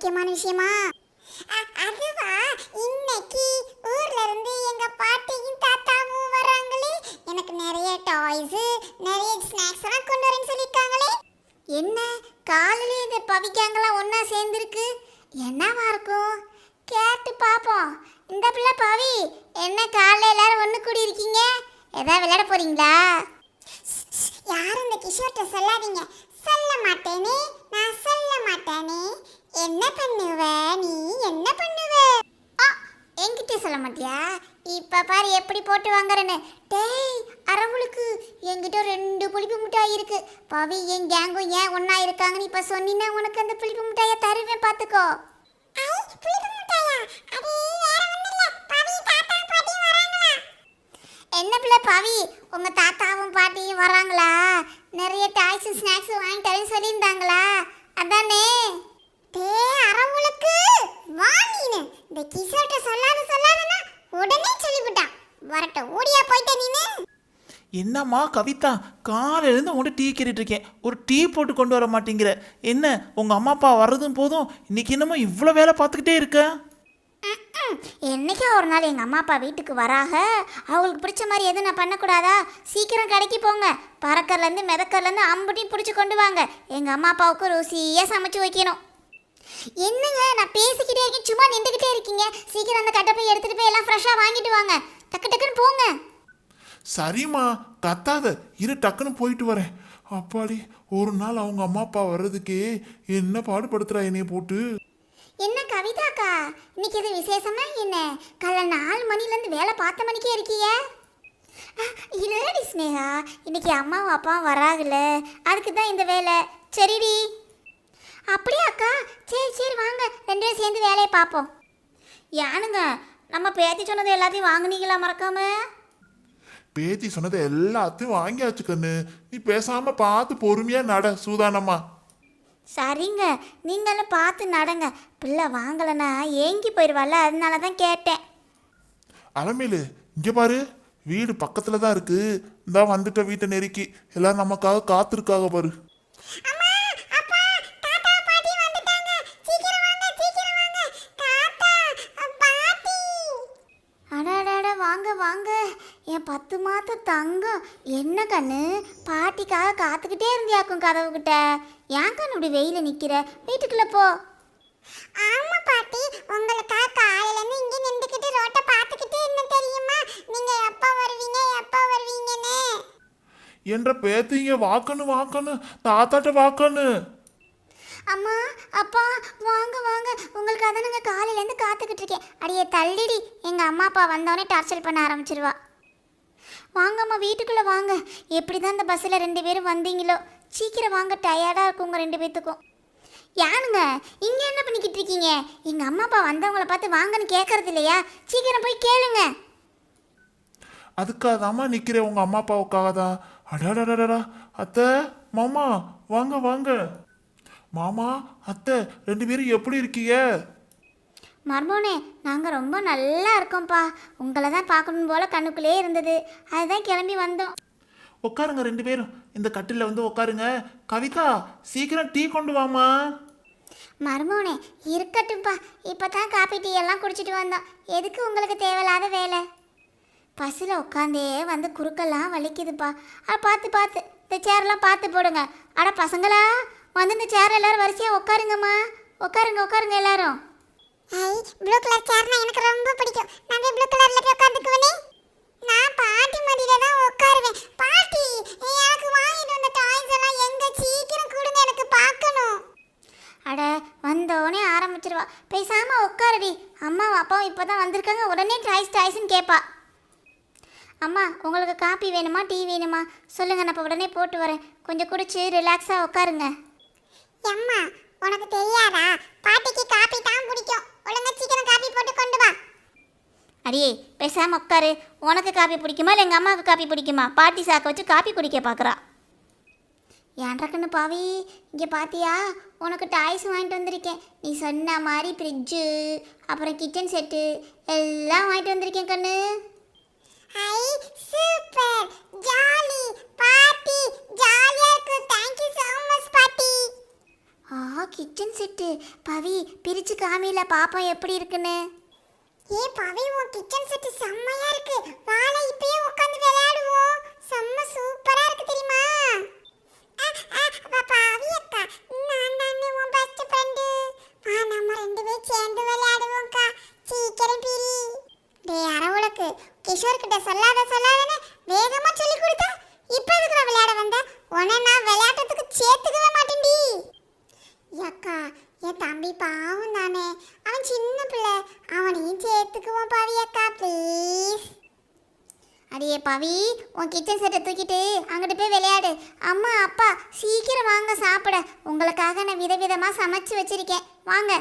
முக்கியமான விஷயமா? அதுவா, இன்னைக்கு ஊர்ல இருந்து எங்க பாட்டியும் தாத்தாவும் வராங்களே, எனக்கு நிறைய டாய்ஸ் நிறைய ஸ்நாக்ஸ் எல்லாம் கொண்டு வரேன்னு சொல்லிருக்காங்களே. என்ன காலையிலே இந்த பவிக்காங்கலாம் ஒண்ணா சேர்ந்துருக்கு, என்னவா இருக்கும்? கேட்டு பாப்போம். இந்த பிள்ளை பவி, என்ன காலையில எல்லாரும் ஒண்ணு கூடி இருக்கீங்க? ஏதாவது விளையாட போறீங்களா? யாரும் இந்த கிஷோர்ட்ட சொல்லாதீங்க. சொல்ல மாட்டேனே, நான் சொல்ல மாட்டேனே. என்ன பண்ணுவ நீ, என்ன பண்ணுவ? என்கிட்ட சொல்ல மாட்டியா? இப்ப பாரு எப்படி போட்டு வாங்குறேன்னு. டேய் அரவுளுக்கு, என்கிட்ட 2 புளிப்பு மிட்டாய் இருக்கு. பவி என் கேங்கும் ஏன் ஒண்ணா இருக்காங்கன்னு இப்ப சொன்னீன்னா உனக்கு அந்த புளிப்பு மிட்டாயை தருவேன், பாத்துக்கோ. என்ன பிள்ளை பவி, உங்க தாத்தாவும் பாட்டியும் வராங்களா? நிறைய டாய்ஸ் ஸ்நாக்ஸ் வாங்கி தரேன்னு சொல்லியிருந்தாங்களா? அதானே? டே அரவுளுக்கு, வா நீனு. இந்த கிஷோர்ட்ட சொல்லாதனா உடனே சொல்லிவிட்டான். வரட்ட ஓடியா போயிட்ட நீனு. என்னம்மா கவிதா, காலையிலேருந்து உங்கள்கிட்ட டீ கேட்டுட்டு இருக்கேன், ஒரு டீ போட்டு கொண்டு வர மாட்டேங்கிற. என்ன உங்கள் அம்மா அப்பா வர்றதும் போதும், இன்னைக்கு என்னமோ இவ்வளோ வேலை பார்த்துக்கிட்டே இருக்க? என்னைக்கா ஒரு நாள் எங்கள் அம்மா அப்பா வீட்டுக்கு வராக, அவங்களுக்கு பிடிச்ச மாதிரி எதுவும் நான் பண்ணக்கூடாதா? சீக்கிரம் கடைக்கு போங்க, பறக்கர்லேருந்து மிதக்கர்லேருந்து அம்புட்டியும் பிடிச்சி கொண்டு வாங்க. எங்கள் அம்மா அப்பாவுக்கு ருசியாக சமைச்சு வைக்கணும். என்னங்க நான் பேசிக்கிட்டே இருக்கேன், சும்மா நின்றுக்கிட்டே இருக்கீங்க. சீக்கிரம் அந்த கட்டை போய் எடுத்துகிட்டு போய் எல்லாம் ஃப்ரெஷ்ஷாக வாங்கிட்டு வாங்க. டக்கு டக்குன்னு போங்க. சரிம்மா, கத்தாத இரு, டக்குன்னு போயிட்டு வரேன். அப்பாடி, ஒரு நாள் அவங்க அம்மா அப்பா வர்றதுக்கே என்ன பாடுபடுத்துறா என்னைய போட்டு. என்ன கவிதாக்கா, இன்னைக்கு எது விசேஷமா என்ன? காலை 4 மணிலேருந்து வேலை பார்த்த மணிக்கே இருக்கீங்க? இல்லடி ஸ்னேகா, இன்னைக்கு அம்மாவும் அப்பாவும் வராதுல்ல, அதுக்கு தான் இந்த வேலை. சரிடி. அப்படியே அக்கா, சரி சரி வாங்க, 2 பேரும் சேர்ந்து வேலையை பார்ப்போம். யானுங்க, நம்ம பேத்தி சொன்னது எல்லாத்தையும் வாங்குனீங்களா மறக்காம? பேத்தி சொன்னதை எல்லாத்தையும் வாங்கியாச்சு கண்ணு. நீ பேசாம பார்த்து பொறுமையா நட சூதானம்மா. சரிங்க, நீங்களும் பார்த்து நடங்க. பிள்ளை வாங்கலைன்னா ஏங்கி போயிடுவாள்ல, அதனால தான் கேட்டேன். அலமேலு, இங்க பாரு, வீடு பக்கத்துல தான் இருக்கு. இந்தா வந்துட்ட வீட்டை நெருக்கி, எல்லாரும் நமக்காக காத்திருக்காக பாரு. வாங்க வாங்க, என் 10 மாத தங்கம். என்ன கண்ணு, பாட்டிக்காக காத்துக்கிட்டே இருந்தியாக்கும் கதவு கிட்ட. ஏன் கண்ணு இப்படி வெயில நிக்கிற? வீட்டுக்குள்ள போ. ஆமா பாட்டி, உங்களுக்காக காலையிலேருந்து இங்கே நின்றுக்கிட்டு ரோட்டை பார்த்துக்கிட்டே இருந்தேன் தெரியுமா? நீங்க எப்போ வருவீங்கன்னு. என்ற பேத்திங்க வாக்கன்னு தாத்தாட்ட வாக்கன்னு. அம்மா அப்பா வாங்க வாங்க, உங்களுக்காக தான் நாங்கள் காலையிலேருந்து காத்துக்கிட்டு இருக்கேன். அடியே தள்ளிடி, எங்கள் அம்மா அப்பா வந்தோடனே டார்ச்சர் பண்ண ஆரம்பிச்சிருவா. வாங்கம்மா வீட்டுக்குள்ளே வாங்க. எப்படி தான் இந்த பஸ்ஸில் 2 பேரும் வந்தீங்களோ? சீக்கிரம் வாங்க, டயர்டாக இருக்கும் உங்கள் 2 பேர்த்துக்கும். யானுங்க இங்கே என்ன பண்ணிக்கிட்டு இருக்கீங்க? எங்கள் அம்மா அப்பா வந்தவங்கள பார்த்து வாங்கன்னு கேட்கறது இல்லையா? சீக்கிரம் போய் கேளுங்க. அதுக்காக தாம்மா நிற்கிறேன், உங்கள் அம்மா அப்பாவுக்காக தான். அடாடாடாடா, அத்தை மாமா வாங்க வாங்க. மாமா அத்தை 2 பேரும் எப்படி இருக்கீங்க? மர்மோனே, நாங்கள் ரொம்ப நல்லா இருக்கோம்ப்பா. உங்களை தான் பார்க்கணும் போல் கண்ணுக்குள்ளே இருந்தது, அதுதான் கிளம்பி வந்தோம். உட்காருங்க 2 பேரும், இந்த கட்டிலில் வந்து உட்காருங்க. கவிதா, சீக்கிரம் டீ கொண்டு வாமா. மர்மோனே இருக்கட்டும்ப்பா, இப்போ தான் காப்பி டீ எல்லாம் குடிச்சிட்டு வந்தோம். எதுக்கு உங்களுக்கு தேவையில்லாத வேலை? பஸ்ஸில் உட்காந்தே வந்து குறுக்கெல்லாம் வலிக்குதுப்பா. பார்த்து இந்த சேர்லாம் பார்த்து போடுங்க. அட பசங்களா, வந்து இந்த சேர் எல்லாரும் வரிசையாக உட்காருங்கம்மா. உட்காருங்க எல்லாரும். ப்ளூ கலர் சேர்னா எனக்கு ரொம்ப பிடிக்கும். நான் ப்ளூ கலர்ல போய் உட்கார்ந்துக்குவேனே. நான் பாட்டி மடியில தான் உட்காருவேன். பாட்டி, எனக்கு வாங்கிட்டு வந்த டாய்ஸ் எல்லாம் எங்க? சீக்கிரம் கொடுங்க, எனக்கு பார்க்கணும். அட வந்தோடனே ஆரம்பிச்சிருவா. பேசாம உட்காருடி. அம்மாவும் அப்பாவும் இப்போ தான் வந்திருக்காங்க, உடனே டாய்ஸ்ன்னு கேட்பா. அம்மா உங்களுக்கு காப்பி வேணுமா டீ வேணுமா சொல்லுங்கள், நான் இப்போ உடனே போட்டு வரேன். கொஞ்சம் குடிச்சு ரிலாக்ஸாக உட்காருங்க. அம்மா உனக்கு தெரியாதா, பாட்டிக்கு காப்பி தான் பிடிக்கும். ஒழுங்கா சீக்கிரம் காப்பி போட்டு கொண்டு வா. அடியே பேசாமல் உட்காரு. உனக்கு காப்பி பிடிக்குமா இல்லை எங்கள் அம்மாவுக்கு காப்பி பிடிக்குமா? பாட்டி சாக்க வச்சு காப்பி குடிக்க பார்க்குறா. ஏன்றாக்குன்னு பாவி, இங்கே பார்த்தியா, உனக்கு டாய்ஸ் வாங்கிட்டு வந்திருக்கேன். நீ சொன்ன மாதிரி ஃப்ரிட்ஜு, அப்புறம் கிச்சன் செட்டு எல்லாம் வாங்கிட்டு வந்திருக்கேன் கண்ணு. ஐ சூப்பர், ஜாலி பாட்டி, ஜாலியா இருக்கு. थैंक यू so much பாட்டி. Kitchen set. பவி பிரிச்சு காமில பாப்போம் எப்படி இருக்குன்னு. ஏ பவி, உன் கிச்சன் செட்டு செம்மையா இருக்கு. வாழ இப்பயே உட்கார்ந்து விளையாடுவோம். செம்ம சூப்பரா இருக்கு தெரியுமா? பவி அக்கா, நான் தான் உன் பெஸ்ட் ஃப்ரெண்ட். வா நம்ம ரெண்டு பேரும் சேர்ந்து விளையாடுவோம்க்கா. சீக்கிரம் பிரி. டேய் அரவுலக்கு, கிஷோர் கிட்ட சொல்லாதன்னு வேகமா சொல்லி கொடுத்தா. இப்போ எதுக்கு விளையாட வந்த? உன்னை நான் விளையாட்டத்துக்கு சேர்த்துக்கவே மாட்டேன்டி. அக்கா, என் தம்பி பாவம் தானே, அவன் சின்ன பிள்ளை, அவனையும் சேர்த்துக்குவோம் பவி அக்கா ப்ளீஸ். அடியே பவி, உன் கிச்சன் செட்டை தூக்கிட்டு அங்கிட்டு போய் விளையாடு. அம்மா அப்பா சீக்கிரம் வாங்க சாப்பிட. உங்களுக்காக நான் விதவிதமாக சமைச்சு வச்சிருக்கேன். வாங்க.